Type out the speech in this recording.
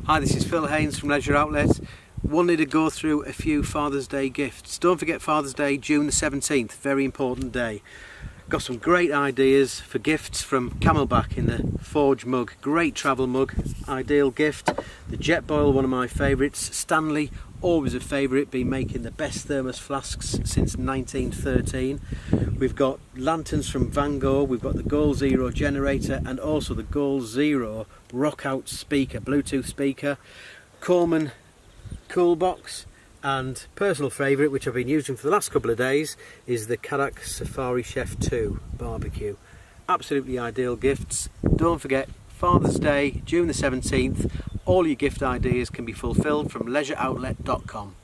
Hi, this is Phil Haynes from Leisure Outlet. Wanted to go through a few Father's Day gifts. Don't forget Father's Day, June the 17th, very important day. Got some great ideas for gifts from Camelbak in the Forge mug. Great travel mug, ideal gift. The Jetboil, one of my favourites. Stanley, always a favourite, been making the best thermos flasks since 1913. We've got lanterns from Vango, we've got the Goal Zero generator and also the Goal Zero rock out speaker, Bluetooth speaker. Coleman Coolbox, and personal favourite, which I've been using for the last couple of days, is the Cadac Safari Chef 2 barbecue. Absolutely ideal gifts. Don't forget Father's Day, June the 17th. All your gift ideas can be fulfilled from leisureoutlet.com.